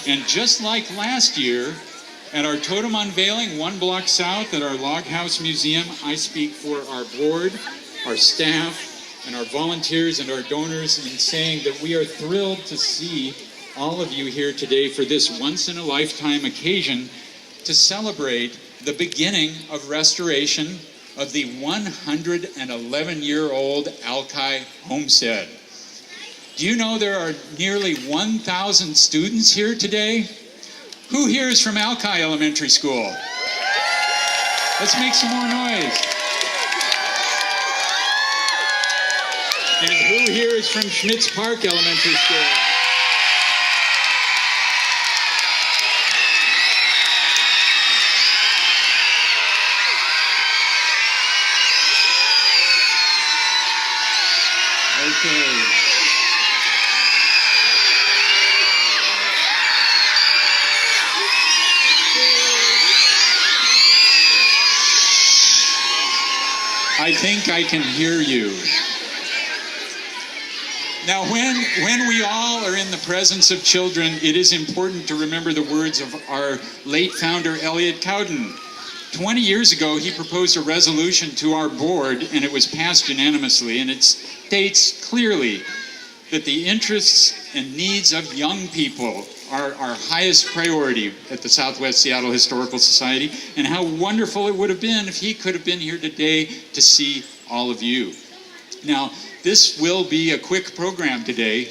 And just like last year, at our totem unveiling, 1 block south at our Log House Museum, I speak for our board, our staff, and our volunteers and our donors in saying that we are thrilled to see all of you here today for this once-in-a-lifetime occasion to celebrate the beginning of restoration of the 111-year-old Alki Homestead. Do you know there are nearly 1,000 students here today? Who here is from Alki Elementary School? Let's make some more noise. And who here is from Schmitz Park Elementary School? Okay. I think I can hear you. Now, when we all are in the presence of children, it is important to remember the words of our late founder, Elliot Cowden. 20 years ago, he proposed a resolution to our board, and it was passed unanimously, and it states clearly that the interests and needs of young people are our highest priority at the Southwest Seattle Historical Society, and how wonderful it would have been if he could have been here today to see all of you. Now, this will be a quick program today.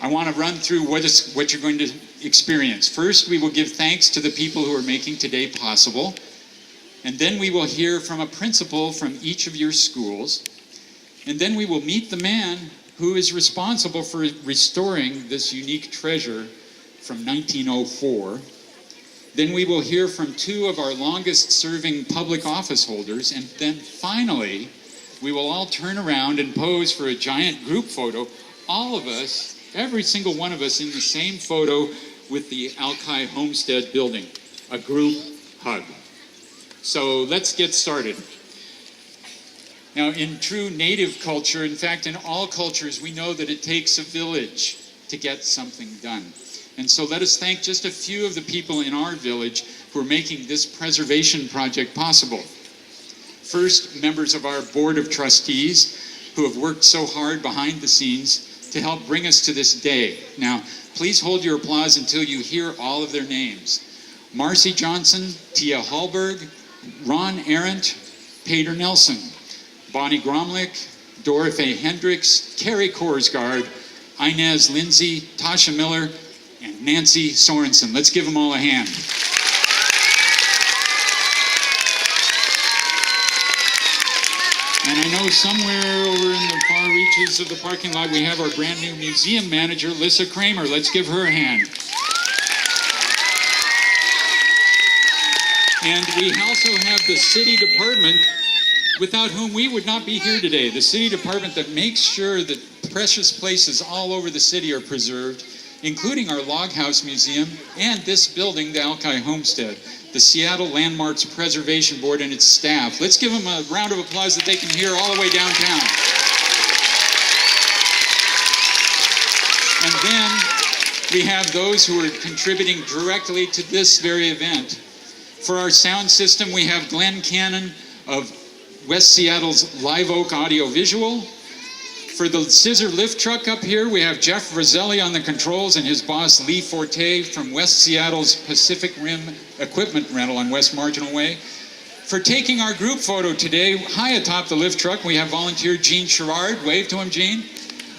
I want to run through what you're going to experience. First, we will give thanks to the people who are making today possible, and then we will hear from a principal from each of your schools, and then we will meet the man who is responsible for restoring this unique treasure from 1904. Then we will hear from 2 of our longest serving public office holders, and then finally, we will all turn around and pose for a giant group photo, all of us, every single one of us in the same photo with the Alki Homestead building, a group hug. So let's get started. Now, in true Native culture, in fact, in all cultures, we know that it takes a village to get something done. And so let us thank just a few of the people in our village who are making this preservation project possible. First, members of our Board of Trustees who have worked so hard behind the scenes to help bring us to this day. Now, please hold your applause until you hear all of their names. Marcy Johnson, Tia Hallberg, Ron Arendt, Peter Nelson, Bonnie Gromlich, Dorothy Hendricks, Carrie Korsgaard, Inez Lindsay, Tasha Miller, and Nancy Sorensen. Let's give them all a hand. And I know somewhere over in the far reaches of the parking lot, we have our brand new museum manager, Lissa Kramer. Let's give her a hand. And we also have the city department, without whom we would not be here today. The city department that makes sure that precious places all over the city are preserved, including our Log House Museum and this building, the Alki Homestead, the Seattle Landmarks Preservation Board and its staff. Let's give them a round of applause that they can hear all the way downtown. And then we have those who are contributing directly to this very event. For our sound system, we have Glenn Cannon of West Seattle's Live Oak Audio Visual. For the scissor lift truck up here, we have Jeff Roselli on the controls and his boss Lee Forte from West Seattle's Pacific Rim Equipment Rental on West Marginal Way. For taking our group photo today, high atop the lift truck, we have volunteer Gene Sherrard. Wave to him, Gene.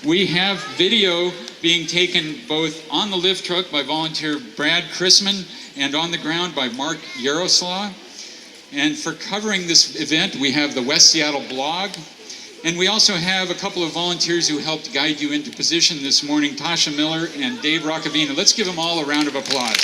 We have video being taken both on the lift truck by volunteer Brad Chrisman and on the ground by Mark Yaroslaw. And for covering this event, we have the West Seattle blog. And we also have a couple of volunteers who helped guide you into position this morning, Tasha Miller and Dave Roccavina. Let's give them all a round of applause.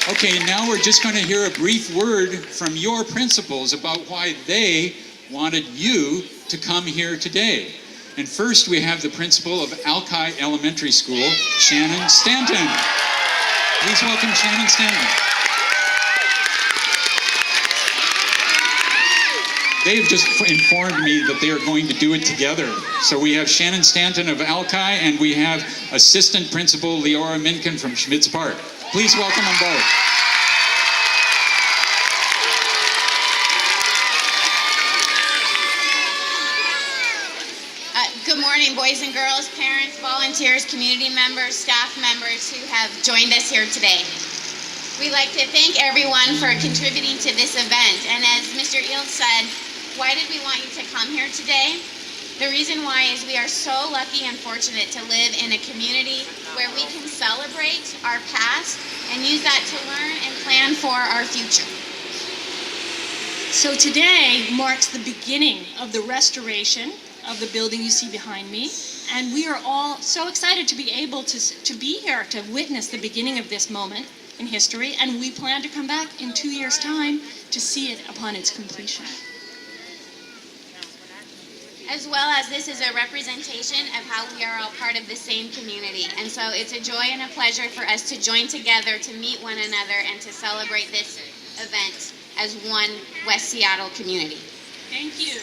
Okay, now we're just going to hear a brief word from your principals about why they wanted you to come here today. And first we have the principal of Alki Elementary School, Shannon Stanton. Please welcome Shannon Stanton. They've just informed me that they are going to do it together. So we have Shannon Stanton of Alki, and we have Assistant Principal Leora Minkin from Schmitz Park. Please welcome them both. Good morning, boys and girls, parents, volunteers, community members, staff members who have joined us here today. We'd like to thank everyone for contributing to this event. And as Mr. Eals said, why did we want you to come here today? The reason why is we are so lucky and fortunate to live in a community where we can celebrate our past and use that to learn and plan for our future. So today marks the beginning of the restoration of the building you see behind me, and we are all so excited to be able to be here to witness the beginning of this moment in history, and we plan to come back in 2 years' time to see it upon its completion. As well as this is a representation of how we are all part of the same community. And so it's a joy and a pleasure for us to join together to meet one another and to celebrate this event as one West Seattle community. Thank you.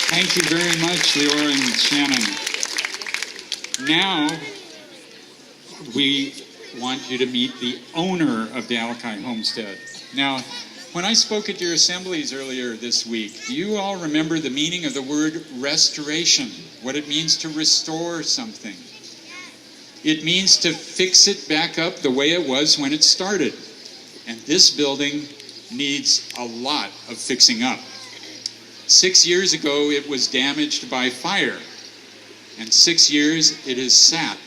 Thank you very much, Leora and Shannon. Now, we want you to meet the owner of the Alki Homestead. Now, when I spoke at your assemblies earlier this week, do you all remember the meaning of the word restoration? What it means to restore something? It means to fix it back up the way it was when it started. And this building needs a lot of fixing up. 6 years ago, it was damaged by fire. And 6 years it has sat.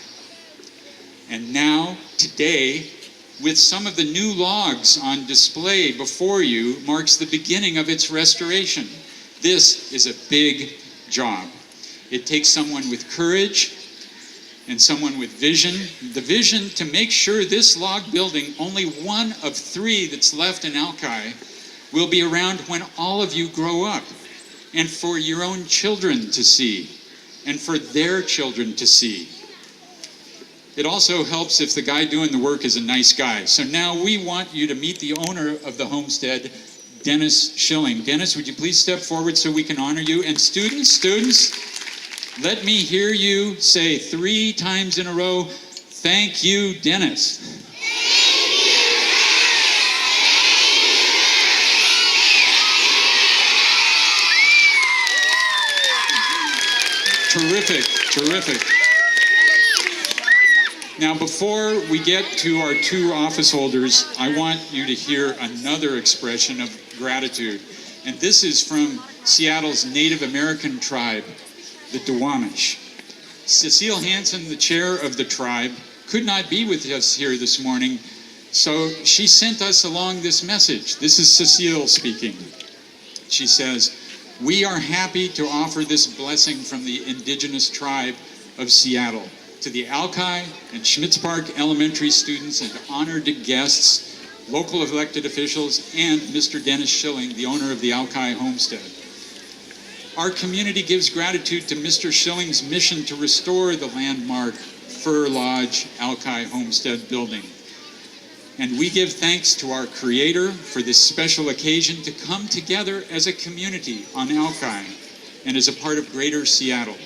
And now, today, with some of the new logs on display before you, marks the beginning of its restoration. This is a big job. It takes someone with courage and someone with vision. The vision to make sure this log building, only one of 3 that's left in Alki, will be around when all of you grow up, and for your own children to see, and for their children to see. It also helps if the guy doing the work is a nice guy. So now we want you to meet the owner of the homestead, Dennis Schilling. Dennis, would you please step forward so we can honor you? And students, let me hear you say 3 times in a row, thank you, Dennis. Terrific, terrific. Now, before we get to our 2 office holders, I want you to hear another expression of gratitude. And this is from Seattle's Native American tribe, the Duwamish. Cecile Hansen, the chair of the tribe, could not be with us here this morning, so she sent us along this message. This is Cecile speaking. She says, "We are happy to offer this blessing from the indigenous tribe of Seattle to the Alki and Schmitz Park elementary students and honored guests, local elected officials, and Mr. Dennis Schilling, the owner of the Alki Homestead. Our community gives gratitude to Mr. Schilling's mission to restore the landmark Fir Lodge Alki Homestead building. And we give thanks to our Creator for this special occasion to come together as a community on Alki and as a part of Greater Seattle.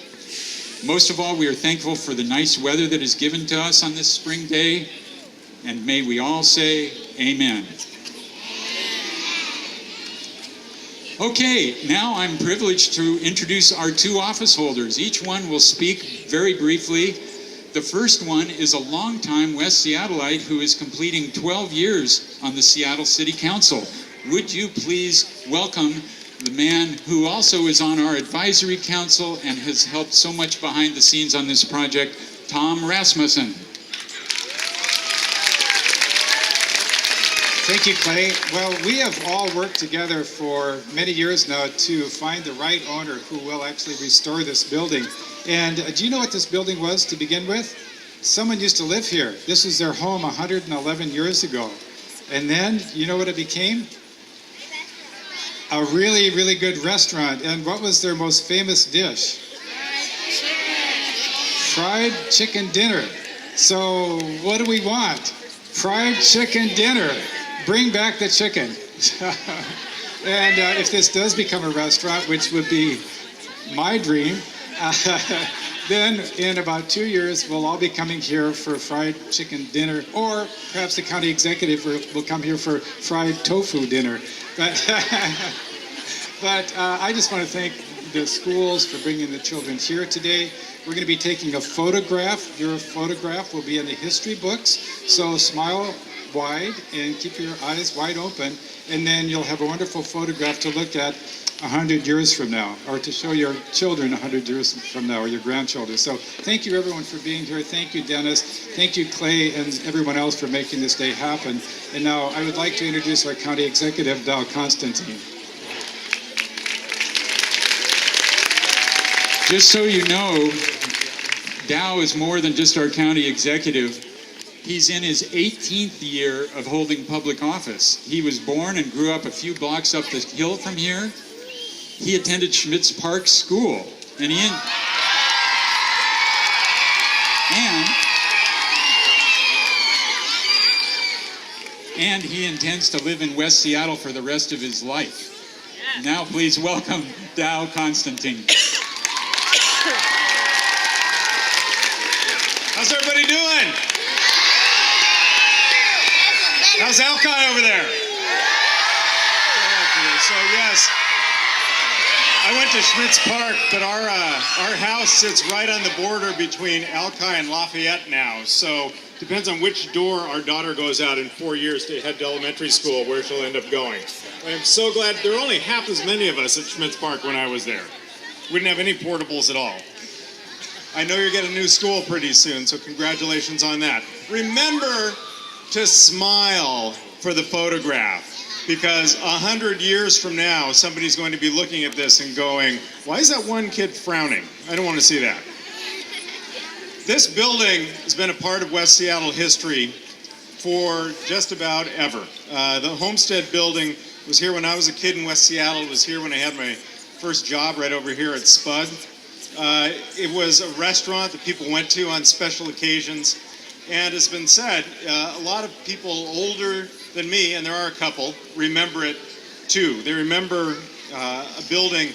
Most of all, we are thankful for the nice weather that is given to us on this spring day, and may we all say amen." Okay, now I'm privileged to introduce our 2 office holders. Each one will speak very briefly. The first one is a longtime West Seattleite who is completing 12 years on the Seattle City Council. Would you please welcome the man who also is on our advisory council and has helped so much behind the scenes on this project, Tom Rasmussen. Thank you, Clay. Well, we have all worked together for many years now to find the right owner who will actually restore this building. And do you know what this building was to begin with? Someone used to live here. This was their home 111 years ago. And then, you know what it became? A really, really good restaurant. And what was their most famous dish? Fried chicken dinner. So what do we want? Fried chicken dinner. Bring back the chicken. And if this does become a restaurant, which would be my dream, then in about 2 years, we'll all be coming here for fried chicken dinner, or perhaps the county executive will come here for fried tofu dinner. But I just want to thank the schools for bringing the children here today. We're going to be taking a photograph. Your photograph will be in the history books, so smile wide and keep your eyes wide open, and then you'll have a wonderful photograph to look at 100 years from now, or to show your children 100 years from now, or your grandchildren. So thank you everyone for being here. Thank you, Dennis. Thank you, Clay, and everyone else for making this day happen. And now I would like to introduce our county executive, Dow Constantine. Just so you know, Dow is more than just our county executive. He's in his 18th year of holding public office. He was born and grew up a few blocks up the hill from here. He attended Schmitz Park School, and he intends to live in West Seattle for the rest of his life. Now please welcome Dow Constantine. How's everybody doing? How's Alki over there? So yes, I went to Schmitz Park, but our house sits right on the border between Alki and Lafayette now. So depends on which door our daughter goes out in 4 years to head to elementary school, where she'll end up going. I'm so glad there were only half as many of us at Schmitz Park when I was there. We didn't have any portables at all. I know you're getting a new school pretty soon, so congratulations on that. Remember to smile for the photograph, because 100 years from now, somebody's going to be looking at this and going, why is that one kid frowning? I don't want to see that. This building has been a part of West Seattle history for just about ever. The Homestead building was here when I was a kid in West Seattle. It was here when I had my first job right over here at Spud. It was a restaurant that people went to on special occasions. And it's been said, a lot of people older than me, and there are a couple, remember it too. They remember a building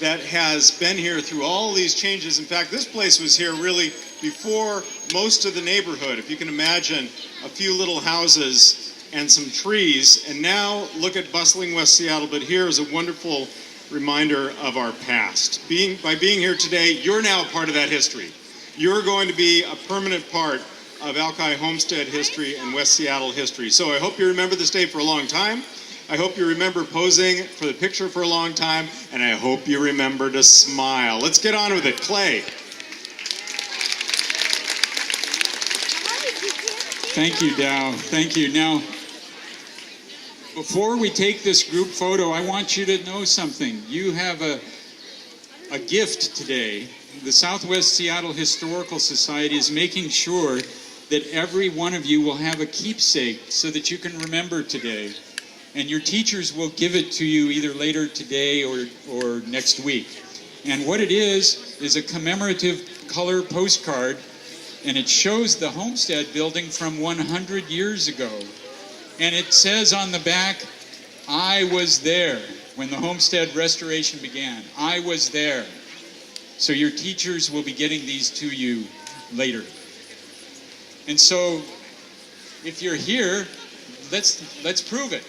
that has been here through all these changes. In fact, this place was here really before most of the neighborhood. If you can imagine, a few little houses and some trees. And now look at bustling West Seattle, but here is a wonderful reminder of our past. By being here today, you're now a part of that history. You're going to be a permanent part of Alki Homestead history and West Seattle history. So I hope you remember this day for a long time. I hope you remember posing for the picture for a long time, and I hope you remember to smile. Let's get on with it. Clay. Thank you, Dow. Thank you. Now, before we take this group photo, I want you to know something. You have a gift today. The Southwest Seattle Historical Society is making sure that every one of you will have a keepsake so that you can remember today. And your teachers will give it to you either later today or next week. And what it is a commemorative color postcard, and it shows the Homestead building from 100 years ago. And it says on the back, I was there when the Homestead restoration began. I was there. So your teachers will be getting these to you later. And so if you're here, let's prove it.